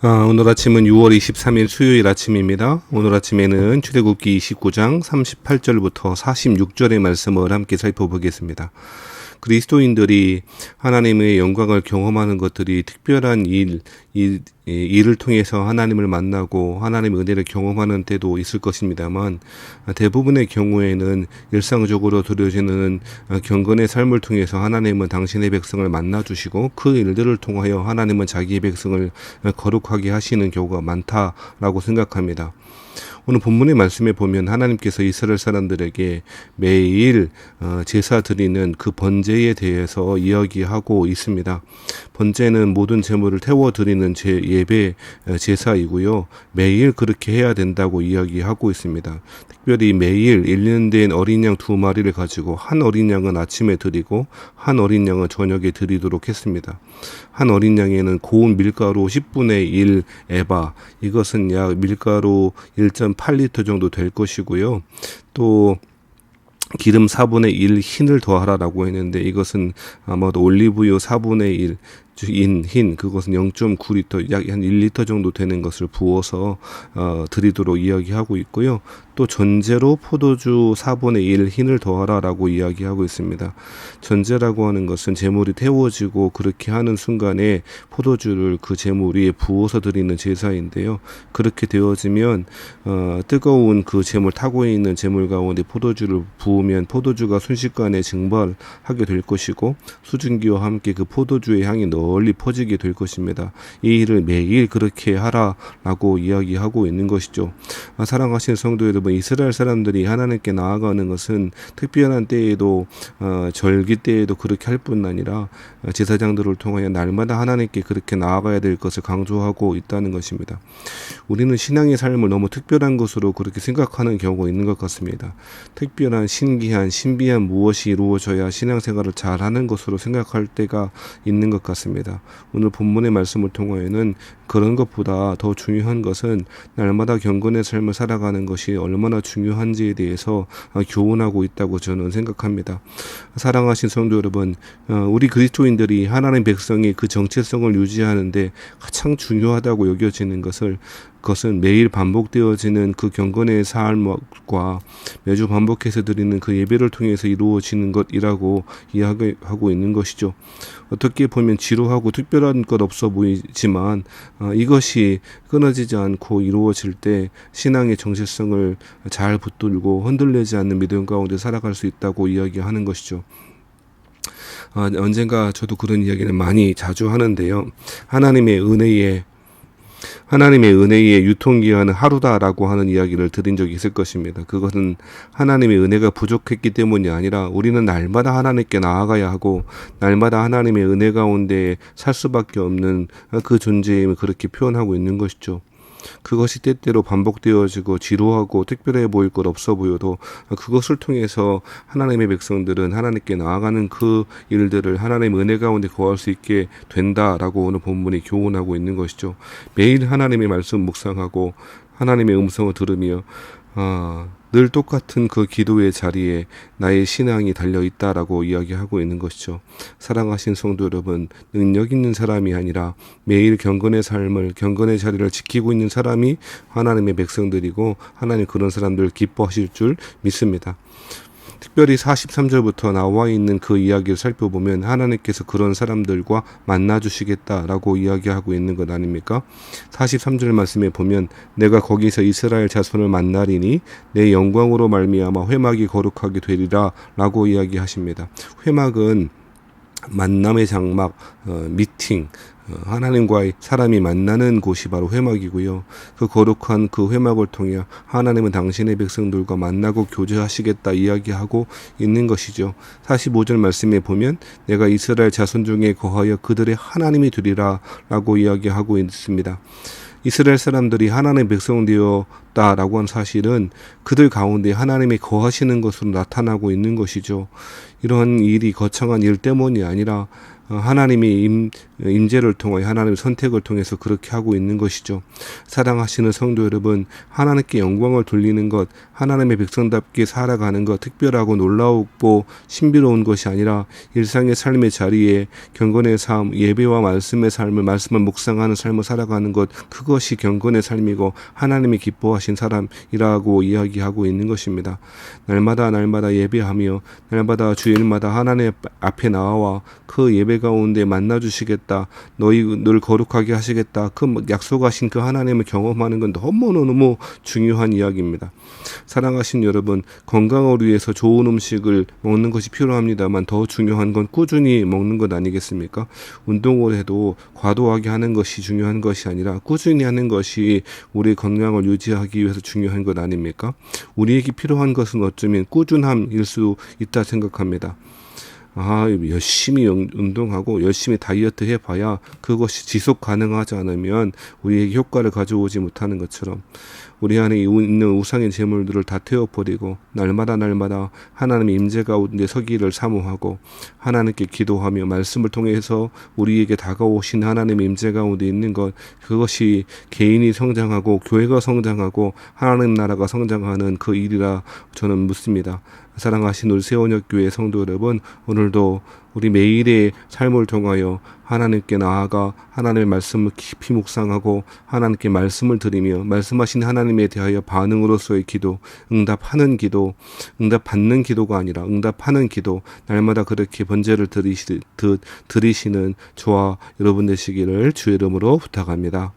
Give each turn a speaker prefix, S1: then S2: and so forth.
S1: 오늘 아침은 6월 23일 수요일 아침입니다. 오늘 아침에는 출애굽기 29장 38절부터 46절의 말씀을 함께 살펴보겠습니다. 그리스도인들이 하나님의 영광을 경험하는 것들이 특별한 일을 통해서 하나님을 만나고 하나님의 은혜를 경험하는 때도 있을 것입니다만, 대부분의 경우에는 일상적으로 드려지는 경건의 삶을 통해서 하나님은 당신의 백성을 만나주시고 그 일들을 통하여 하나님은 자기의 백성을 거룩하게 하시는 경우가 많다라고 생각합니다. 오늘 본문의 말씀에 보면 하나님께서 이스라엘 사람들에게 매일 제사 드리는 그 번제에 대해서 이야기하고 있습니다. 번제는 모든 제물을 태워 드리는 예배 제사이고요. 매일 그렇게 해야 된다고 이야기하고 있습니다. 특별히 매일 1년 된 어린 양 2마리를 가지고 한 어린 양은 아침에 드리고 한 어린 양은 저녁에 드리도록 했습니다. 한 어린 양에는 고운 밀가루 10분의 1 에바, 이것은 약 밀가루 1.8리터 정도 될 것이고요. 또 기름 4분의 1 흰을 더하라라고 했는데, 이것은 아마도 올리브유 4분의 1 흰, 그것은 0.9리터, 약 한 1리터 정도 되는 것을 부어서 드리도록 이야기하고 있고요. 또 전제로 포도주 4분의 1 흰을 더하라라고 이야기하고 있습니다. 전제라고 하는 것은 제물이 태워지고 그렇게 하는 순간에 포도주를 그 제물 위에 부어서 드리는 제사인데요. 그렇게 되어지면 뜨거운 그 제물, 타고 있는 제물 가운데 포도주를 부으면 포도주가 순식간에 증발하게 될 것이고, 수증기와 함께 그 포도주의 향이 널리 퍼지게 될 것입니다. 이 일을 매일 그렇게 하라라고 이야기하고 있는 것이죠. 사랑하시는 성도 여러분, 이스라엘 사람들이 하나님께 나아가는 것은 특별한 때에도 절기 때에도 그렇게 할 뿐 아니라 제사장들을 통하여 날마다 하나님께 그렇게 나아가야 될 것을 강조하고 있다는 것입니다. 우리는 신앙의 삶을 너무 특별한 것으로 그렇게 생각하는 경우가 있는 것 같습니다. 특별한 신기한 신비한 무엇이 이루어져야 신앙생활을 잘하는 것으로 생각할 때가 있는 것 같습니다. 오늘 본문의 말씀을 통하여는 그런 것보다 더 중요한 것은 날마다 경건의 삶을 살아가는 것이 얼마나 중요한지에 대해서 교훈하고 있다고 저는 생각합니다. 사랑하신 성도 여러분, 우리 그리스도인들이 하나님의 백성이 그 정체성을 유지하는데 가장 중요하다고 여겨지는 그것은 매일 반복되어지는 그 경건의 삶과 매주 반복해서 드리는 그 예배를 통해서 이루어지는 것이라고 이야기하고 있는 것이죠. 어떻게 보면 지루하고 특별한 것 없어 보이지만 이것이 끊어지지 않고 이루어질 때 신앙의 정체성을 잘 붙들고 흔들리지 않는 믿음 가운데 살아갈 수 있다고 이야기하는 것이죠. 언젠가 저도 그런 이야기를 자주 하는데요. 하나님의 은혜의 유통기한은 하루다라고 하는 이야기를 드린 적이 있을 것입니다. 그것은 하나님의 은혜가 부족했기 때문이 아니라 우리는 날마다 하나님께 나아가야 하고 날마다 하나님의 은혜 가운데 살 수밖에 없는 그 존재임을 그렇게 표현하고 있는 것이죠. 그것이 때때로 반복되어지고 지루하고 특별해 보일 것 없어 보여도 그것을 통해서 하나님의 백성들은 하나님께 나아가는 그 일들을 하나님의 은혜 가운데 거할 수 있게 된다라고 오늘 본문이 교훈하고 있는 것이죠. 매일 하나님의 말씀 묵상하고 하나님의 음성을 들으며 늘 똑같은 그 기도의 자리에 나의 신앙이 달려있다라고 이야기하고 있는 것이죠. 사랑하신 성도 여러분, 능력 있는 사람이 아니라 매일 경건의 자리를 지키고 있는 사람이 하나님의 백성들이고 하나님 그런 사람들 기뻐하실 줄 믿습니다. 특별히 43절부터 나와 있는 그 이야기를 살펴보면 하나님께서 그런 사람들과 만나주시겠다라고 이야기하고 있는 것 아닙니까? 43절 말씀에 보면 내가 거기서 이스라엘 자손을 만나리니 내 영광으로 말미암아 회막이 거룩하게 되리라 라고 이야기하십니다. 회막은 만남의 장막, 미팅, 하나님과의 사람이 만나는 곳이 바로 회막이고요. 그 거룩한 그 회막을 통해 하나님은 당신의 백성들과 만나고 교제하시겠다 이야기하고 있는 것이죠. 45절 말씀에 보면 내가 이스라엘 자손 중에 거하여 그들의 하나님이 되리라 라고 이야기하고 있습니다. 이스라엘 사람들이 하나님의 백성 되었다라고 한 사실은 그들 가운데 하나님이 거하시는 것으로 나타나고 있는 것이죠. 이러한 일이 거창한 일 때문이 아니라 하나님이 인재를 통하여 하나님의 선택을 통해서 그렇게 하고 있는 것이죠. 사랑하시는 성도 여러분, 하나님께 영광을 돌리는 것, 하나님의 백성답게 살아가는 것, 특별하고 놀라우고 신비로운 것이 아니라 일상의 삶의 자리에 경건의 삶, 예배와 말씀의 삶을 묵상하는 삶을 살아가는 것, 그것이 경건의 삶이고 하나님이 기뻐하신 사람이라고 이야기하고 있는 것입니다. 날마다 예배하며 날마다 주일마다 하나님 앞에 나와 그 예배 가운데 만나주시겠다, 너희를 거룩하게 하시겠다, 그 약속하신 그 하나님을 경험하는 건 너무너무 중요한 이야기입니다. 사랑하신 여러분, 건강을 위해서 좋은 음식을 먹는 것이 필요합니다만 더 중요한 건 꾸준히 먹는 것 아니겠습니까? 운동을 해도 과도하게 하는 것이 중요한 것이 아니라 꾸준히 하는 것이 우리 건강을 유지하기 위해서 중요한 것 아닙니까? 우리에게 필요한 것은 어쩌면 꾸준함일 수 있다 생각합니다. 열심히 운동하고 열심히 다이어트 해봐야 그것이 지속 가능하지 않으면 우리에게 효과를 가져오지 못하는 것처럼 우리 안에 있는 우상의 재물들을 다 태워버리고 날마다 하나님의 임재 가운데 서기를 사모하고 하나님께 기도하며 말씀을 통해서 우리에게 다가오신 하나님의 임재 가운데 있는 것, 그것이 개인이 성장하고 교회가 성장하고 하나님 나라가 성장하는 그 일이라 저는 묻습니다. 사랑하신 우리 세원역교회 성도 여러분, 오늘도 우리 매일의 삶을 통하여 하나님께 나아가 하나님의 말씀을 깊이 묵상하고 하나님께 말씀을 드리며 말씀하신 하나님에 대하여 반응으로서의 기도, 응답하는 기도, 응답받는 기도가 아니라 응답하는 기도, 날마다 그렇게 번제를 드리시는 저와 여러분 되시기를 주의 이름으로 부탁합니다.